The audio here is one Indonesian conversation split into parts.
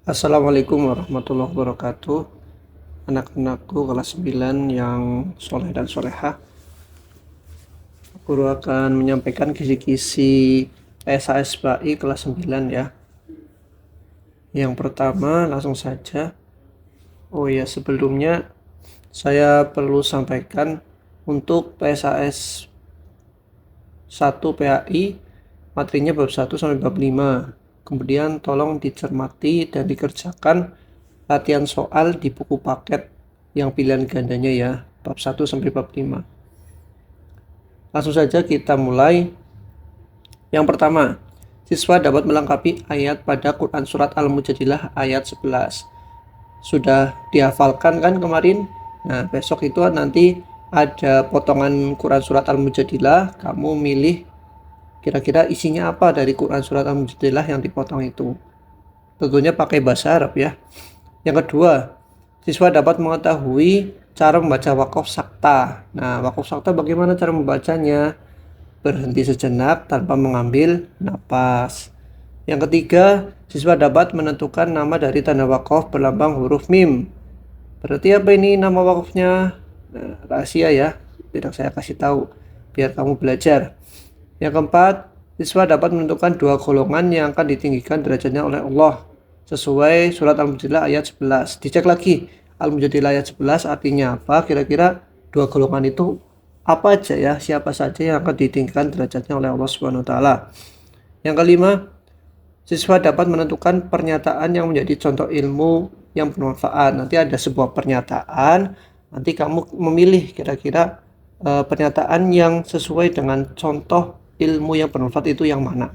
Assalamualaikum warahmatullahi wabarakatuh. Anak-anakku kelas 9 yang soleh dan solehah, guru akan menyampaikan kisi-kisi SAS PAI kelas 9 ya. Yang pertama langsung saja. Oh ya, sebelumnya saya perlu sampaikan untuk PSAS 1 PAI materinya bab 1 sampai bab 5. Kemudian tolong dicermati dan dikerjakan latihan soal di buku paket yang pilihan gandanya ya, bab 1 sampai bab 5. Langsung saja kita mulai. Yang pertama, siswa dapat melengkapi ayat pada Quran Surat Al-Mujadilah ayat 11. Sudah dihafalkan kan kemarin? Nah, besok itu nanti ada potongan Quran Surat Al-Mujadilah. Kamu milih kira-kira isinya apa dari Quran Surat Al-Mujadilah yang dipotong itu. Tentunya pakai bahasa Arab ya. Yang kedua, siswa dapat mengetahui cara membaca wakaf sakta. Nah, wakaf sakta bagaimana cara membacanya? Berhenti sejenak tanpa mengambil napas. Yang ketiga, siswa dapat menentukan nama dari tanda wakaf berlambang huruf mim. Berarti apa ini nama wakafnya? Nah, rahasia ya, tidak saya kasih tahu, biar kamu belajar. Yang keempat, siswa dapat menentukan dua golongan yang akan ditinggikan derajatnya oleh Allah sesuai surat Al-Mujadilah ayat 11. Dicek lagi, Al-Mujadilah ayat 11 artinya apa? Kira-kira dua golongan itu apa aja ya? Siapa saja yang akan ditinggikan derajatnya oleh Allah Subhanahu wa taala. Yang kelima, siswa dapat menentukan pernyataan yang menjadi contoh ilmu yang bermanfaat. Nanti ada sebuah pernyataan, nanti kamu memilih kira-kira pernyataan yang sesuai dengan contoh ilmu yang bermanfaat itu yang mana.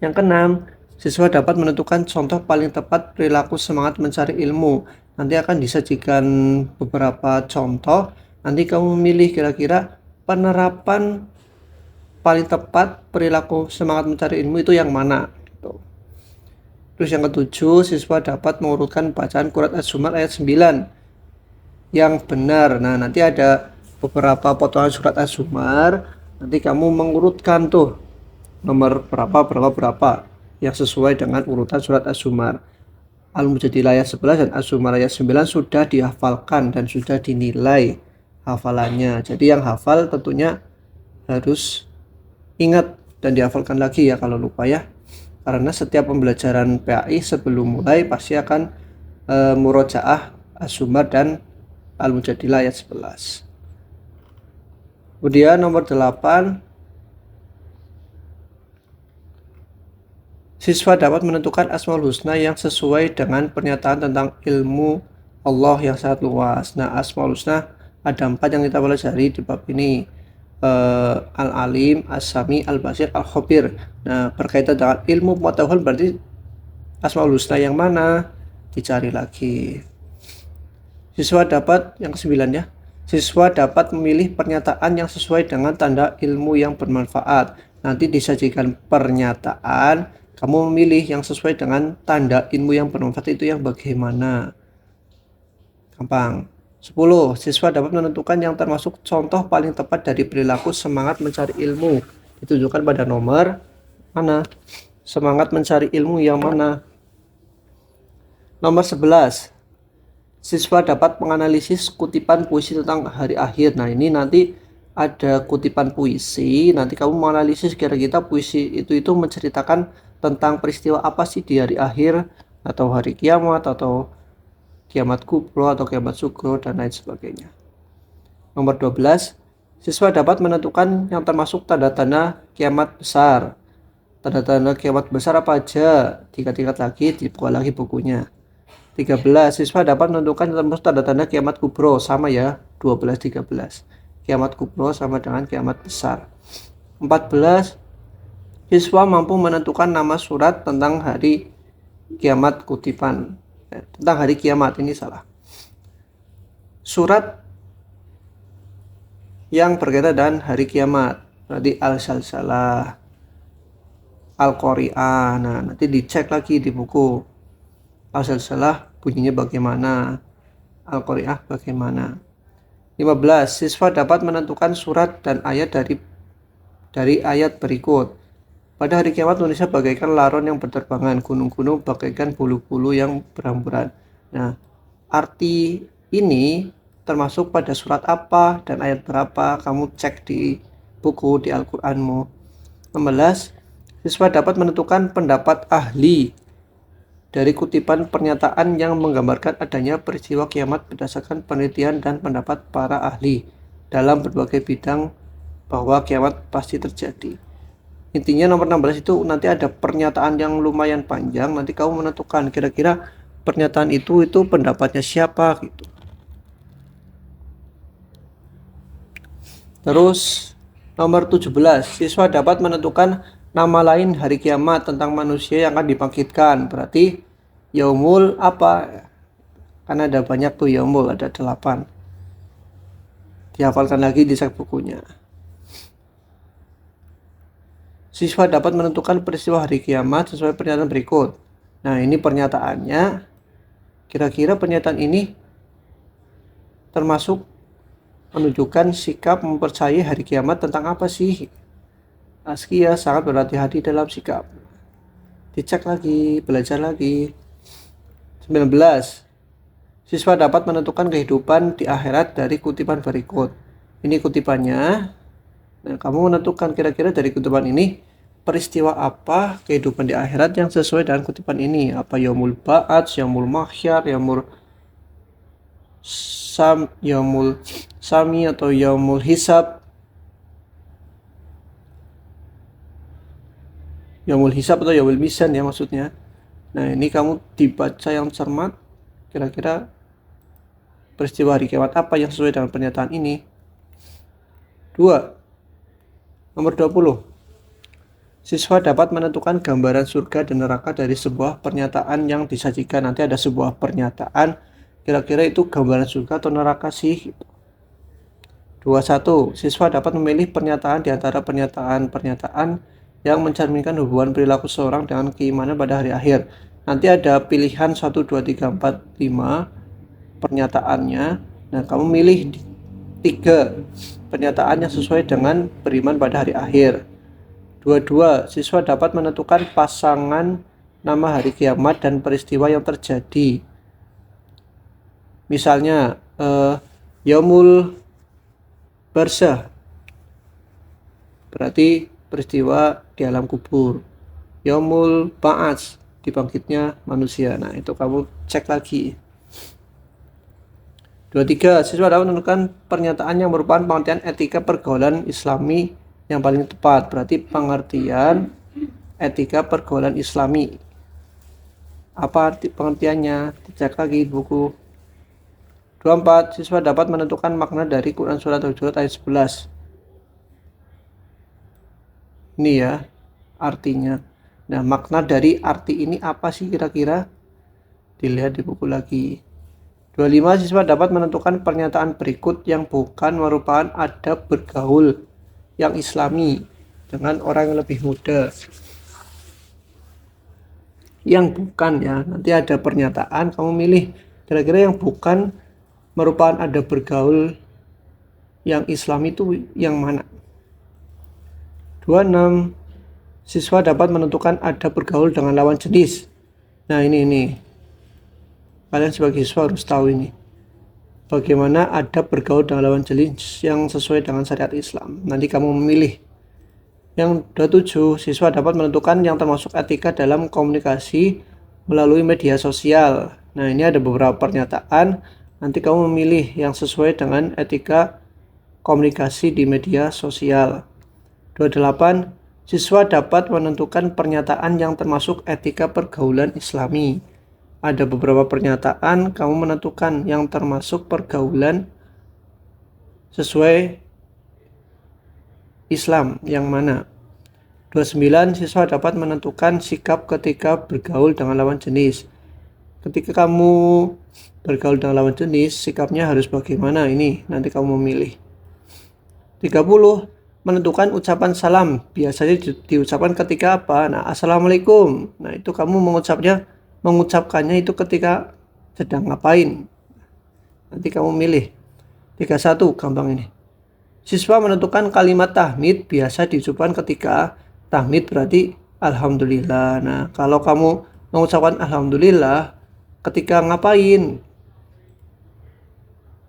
Yang keenam, siswa dapat menentukan contoh paling tepat perilaku semangat mencari ilmu. Nanti akan disajikan beberapa contoh. Nanti kamu memilih kira-kira penerapan paling tepat perilaku semangat mencari ilmu itu yang mana. Terus yang ketujuh, siswa dapat mengurutkan bacaan Quran Az-Zumar ayat 9 yang benar. Nah, nanti ada beberapa potongan surat Az-Zumar. Nanti kamu mengurutkan tuh nomor berapa yang sesuai dengan urutan surat Az-Zumar. Al-Mujadilah ayat 11 dan Az-Zumar ayat 9 sudah dihafalkan dan sudah dinilai hafalannya. Jadi yang hafal tentunya harus ingat dan dihafalkan lagi ya kalau lupa ya. Karena setiap pembelajaran PAI sebelum mulai pasti akan murojaah Az-Zumar dan Al-Mujadilah ayat 11. Kemudian nomor 8, siswa dapat menentukan Asmaul Husna yang sesuai dengan pernyataan tentang ilmu Allah yang sangat luas. Nah, Asmaul Husna ada 4 yang kita pelajari di bab ini. Al-Alim, As-Sami, Al-Basir, Al-Khabir. Nah, berkaitan dengan ilmu pengetahuan berarti Asmaul Husna yang mana? Dicari lagi. Siswa dapat, yang ke-9 ya. Siswa dapat memilih pernyataan yang sesuai dengan tanda ilmu yang bermanfaat. Nanti disajikan pernyataan, kamu memilih yang sesuai dengan tanda ilmu yang bermanfaat itu yang bagaimana. Gampang. 10. Siswa dapat menentukan yang termasuk contoh paling tepat dari perilaku semangat mencari ilmu. Ditunjukkan pada nomor mana? Semangat mencari ilmu yang mana? Nomor 11. Siswa dapat menganalisis kutipan puisi tentang hari akhir. Nah, ini nanti ada kutipan puisi. Nanti kamu menganalisis kira-kira puisi itu menceritakan tentang peristiwa apa sih di hari akhir atau hari kiamat atau kiamat kubro atau kiamat sugro dan lain sebagainya. Nomor 12, siswa dapat menentukan yang termasuk tanda-tanda kiamat besar. Tanda-tanda kiamat besar apa aja? Tingkat-tingkat lagi, dibuka lagi bukunya. 13, siswa dapat menentukan yang termasuk tanda-tanda kiamat kubro. Sama ya, 12, 13. Kiamat kubro sama dengan kiamat besar. 14, siswa mampu menentukan nama surat tentang hari kiamat kutipan. Tentang hari kiamat, ini salah. Surat yang berkaitan dengan hari kiamat, berarti Al-Salsalah, Al-Qari'ah. Nah, nanti dicek lagi di buku. Al-Salsalah bunyinya bagaimana, Al-Qari'ah bagaimana. 15, siswa dapat menentukan surat dan ayat dari ayat berikut. Pada hari kiamat manusia bagaikan laron yang berterbangan, gunung-gunung bagaikan bulu-bulu yang berhamburan. Nah, arti ini termasuk pada surat apa dan ayat berapa, kamu cek di buku di Al-Qur'anmu. 16. Siswa dapat menentukan pendapat ahli dari kutipan pernyataan yang menggambarkan adanya peristiwa kiamat berdasarkan penelitian dan pendapat para ahli dalam berbagai bidang bahwa kiamat pasti terjadi. Intinya nomor 16 itu nanti ada pernyataan yang lumayan panjang, nanti kamu menentukan kira-kira pernyataan itu pendapatnya siapa gitu. Terus nomor 17, siswa dapat menentukan nama lain hari kiamat tentang manusia yang akan dibangkitkan. Berarti yaumul apa? Karena ada banyak tuh yaumul, ada 8. Dihafalkan lagi di cek bukunya. Siswa dapat menentukan peristiwa hari kiamat sesuai pernyataan berikut. Nah, ini pernyataannya. Kira-kira pernyataan ini termasuk menunjukkan sikap mempercayai hari kiamat tentang apa sih? Askia sangat berhati-hati dalam sikap. Dicek lagi, belajar lagi. 19. Siswa dapat menentukan kehidupan di akhirat dari kutipan berikut. Ini kutipannya. Nah, kamu menentukan kira-kira dari kutipan ini peristiwa apa kehidupan di akhirat yang sesuai dengan kutipan ini. Apa yaumul ba'ats, yaumul mahsyar, yaumul sami atau yaumul hisab. Yaumul hisab atau yaumul misan ya maksudnya. Nah, ini kamu dibaca yang cermat. Kira-kira peristiwa hari kiamat apa yang sesuai dengan pernyataan ini. 2. Nomor 20. Siswa dapat menentukan gambaran surga dan neraka dari sebuah pernyataan yang disajikan. Nanti ada sebuah pernyataan, kira-kira itu gambaran surga atau neraka sih. 21. Siswa dapat memilih pernyataan di antara pernyataan-pernyataan yang mencerminkan hubungan perilaku seorang dengan keimanan pada hari akhir. Nanti ada pilihan 1, 2, 3, 4, 5 pernyataannya. Nah, kamu milih 3 pernyataan yang sesuai dengan beriman pada hari akhir. 22. Siswa dapat menentukan pasangan nama hari kiamat dan peristiwa yang terjadi. Misalnya yaumul barzah, berarti peristiwa di alam kubur. Yaumul ba'ats, dibangkitnya manusia. Nah, itu kamu cek lagi. 23. Siswa dapat menentukan pernyataan yang merupakan pengertian etika pergaulan Islami yang paling tepat. Berarti pengertian etika pergaulan Islami. Apa arti pengertiannya? Dicek lagi buku. 24. Siswa dapat menentukan makna dari Quran Surat Al-Hujurat ayat 11. Ini ya artinya. Nah, makna dari arti ini apa sih kira-kira? Dilihat di buku lagi. 25. Siswa dapat menentukan pernyataan berikut yang bukan merupakan adab bergaul yang islami dengan orang yang lebih muda. Yang bukan ya, nanti ada pernyataan, kamu milih kira-kira yang bukan merupakan adab bergaul yang islami itu yang mana. 26. Siswa dapat menentukan adab bergaul dengan lawan jenis. Nah, ini. Kalian sebagai siswa harus tahu ini. Bagaimana adab bergaul dengan lawan jenis yang sesuai dengan syariat Islam. Nanti kamu memilih. Yang 27, siswa dapat menentukan yang termasuk etika dalam komunikasi melalui media sosial. Nah, ini ada beberapa pernyataan. Nanti kamu memilih yang sesuai dengan etika komunikasi di media sosial. 28, siswa dapat menentukan pernyataan yang termasuk etika pergaulan Islami. Ada beberapa pernyataan, kamu menentukan yang termasuk pergaulan sesuai Islam yang mana. 29, siswa dapat menentukan sikap ketika bergaul dengan lawan jenis. Ketika kamu bergaul dengan lawan jenis, sikapnya harus bagaimana ini, nanti kamu memilih. 30, menentukan ucapan salam. Biasanya diucapkan ketika apa? Nah, assalamualaikum. Nah, itu kamu mengucapkannya itu ketika sedang ngapain. Nanti kamu milih. 31, gampang ini. Siswa menentukan kalimat tahmid biasa diucapkan ketika tahmid berarti alhamdulillah. Nah, kalau kamu mengucapkan alhamdulillah ketika ngapain?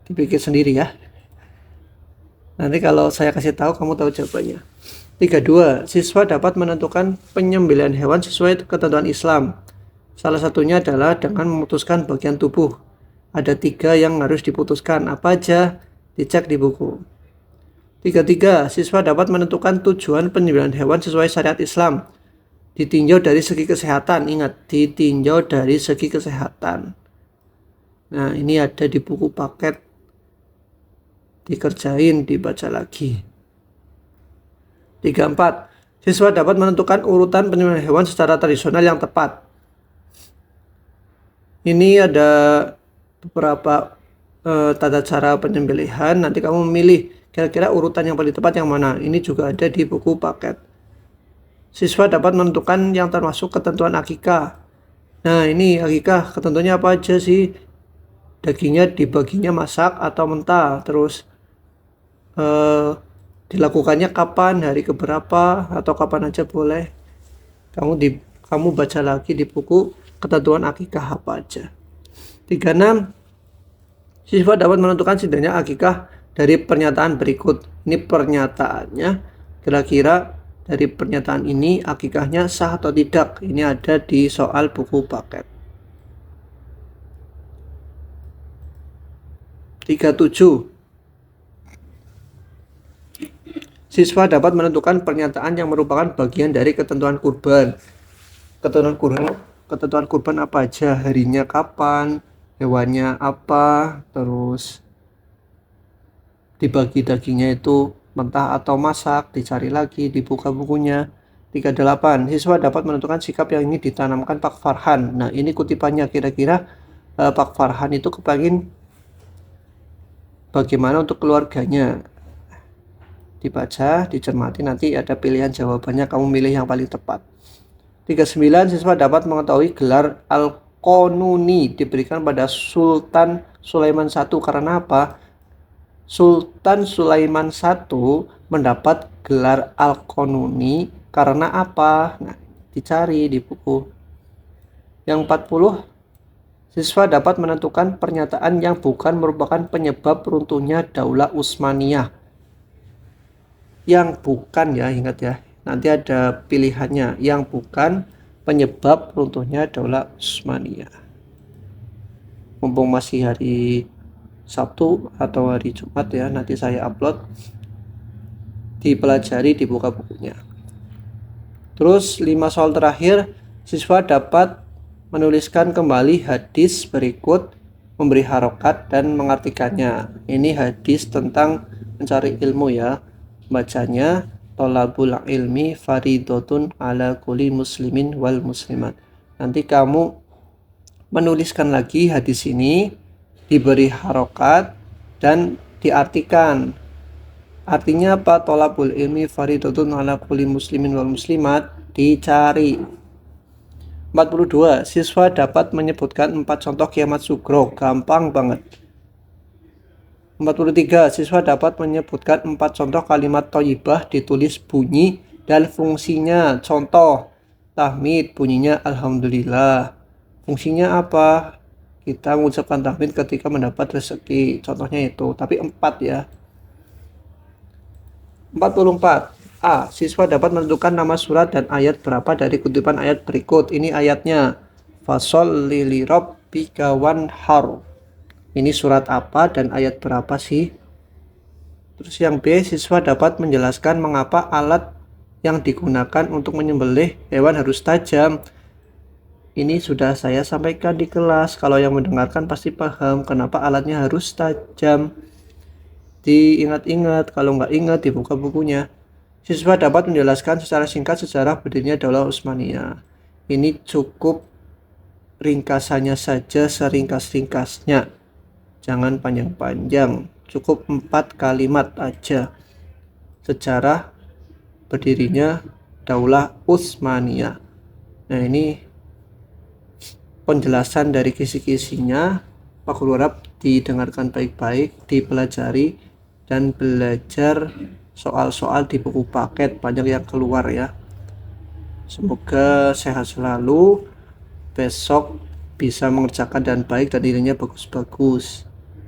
Dipikir sendiri ya. Nanti kalau saya kasih tahu kamu tahu jawabannya. 32. Siswa dapat menentukan penyembelihan hewan sesuai ketentuan Islam. Salah satunya adalah dengan memutuskan bagian tubuh. Ada 3 yang harus diputuskan. Apa aja? Dicek di buku. 33. Siswa dapat menentukan tujuan penyembelihan hewan sesuai syariat Islam. Ditinjau dari segi kesehatan. Ingat, ditinjau dari segi kesehatan. Nah, ini ada di buku paket. Dikerjain, dibaca lagi. 34. Siswa dapat menentukan urutan penyembelihan hewan secara tradisional yang tepat. Ini ada beberapa tata cara penyembelihan. Nanti kamu memilih kira-kira urutan yang paling tepat yang mana. Ini juga ada di buku paket. Siswa dapat menentukan yang termasuk ketentuan akikah. Nah, ini akikah ketentuannya apa aja sih? Dagingnya dibaginya masak atau mentah. Terus dilakukannya kapan, hari keberapa, atau kapan aja boleh. Kamu baca lagi di buku ketentuan akikah apa aja. 36. Siswa dapat menentukan setidaknya akikah dari pernyataan berikut. Ini pernyataannya, kira-kira dari pernyataan ini akikahnya sah atau tidak. Ini ada di soal buku paket. 37. Siswa dapat menentukan pernyataan yang merupakan bagian dari ketentuan kurban. Ketentuan kurban apa aja? Harinya kapan? Hewannya apa? Terus dibagi dagingnya itu mentah atau masak? Dicari lagi, dibuka bukunya. 38. Siswa dapat menentukan sikap yang ingin ditanamkan Pak Farhan. Nah, ini kutipannya kira-kira Pak Farhan itu kepingin bagaimana untuk keluarganya. Dibaca, dicermati, nanti ada pilihan jawabannya, kamu milih yang paling tepat. 39. Siswa dapat mengetahui gelar Al-Qanuni diberikan pada Sultan Sulaiman I. Karena apa? Sultan Sulaiman I mendapat gelar Al-Qanuni karena apa? Nah, dicari di buku. Yang 40. Siswa dapat menentukan pernyataan yang bukan merupakan penyebab runtuhnya Daulah Utsmaniyah. Yang bukan ya, ingat ya, nanti ada pilihannya. Yang bukan penyebab runtuhnya Daulah Utsmaniyah. Mumpung masih hari Sabtu atau hari Jumat ya, nanti saya upload, dipelajari, dibuka bukunya. Terus 5 soal terakhir, siswa dapat menuliskan kembali hadis berikut, memberi harokat dan mengartikannya. Ini hadis tentang mencari ilmu ya. Bacanya, tolabul ilmi faridotun ala kulli muslimin wal muslimat. Nanti kamu menuliskan lagi hadis ini, diberi harokat dan diartikan. Artinya apa? Tolabul ilmi faridotun ala kulli muslimin wal muslimat, dicari. 42. Siswa dapat menyebutkan 4 contoh kiamat sugro. Gampang banget. 43. Siswa dapat menyebutkan 4 contoh kalimat thayyibah ditulis bunyi dan fungsinya. Contoh, tahmid bunyinya alhamdulillah. Fungsinya apa? Kita mengucapkan tahmid ketika mendapat rezeki. Contohnya itu, tapi 4 ya. 44. A. Siswa dapat menentukan nama surat dan ayat berapa dari kutipan ayat berikut. Ini ayatnya. Fasholli li rabbika wanhar. Ini surat apa dan ayat berapa sih? Terus yang B, siswa dapat menjelaskan mengapa alat yang digunakan untuk menyembelih hewan harus tajam. Ini sudah saya sampaikan di kelas. Kalau yang mendengarkan pasti paham kenapa alatnya harus tajam. Diingat-ingat, kalau nggak ingat dibuka bukunya. Siswa dapat menjelaskan secara singkat sejarah berdirinya Daulah Utsmaniyah. Ini cukup ringkasannya saja, seringkas-ringkasnya. Jangan panjang-panjang, cukup 4 kalimat aja. Sejarah berdirinya Daulah Utsmaniyah. Nah, ini penjelasan dari kisi-kisinya. Pak Guru harap didengarkan baik-baik, dipelajari, dan belajar soal-soal di buku paket, banyak yang keluar ya. Semoga sehat selalu, besok bisa mengerjakan dan baik dan nilainya bagus-bagus.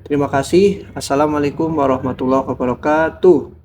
Terima kasih. Assalamualaikum warahmatullahi wabarakatuh.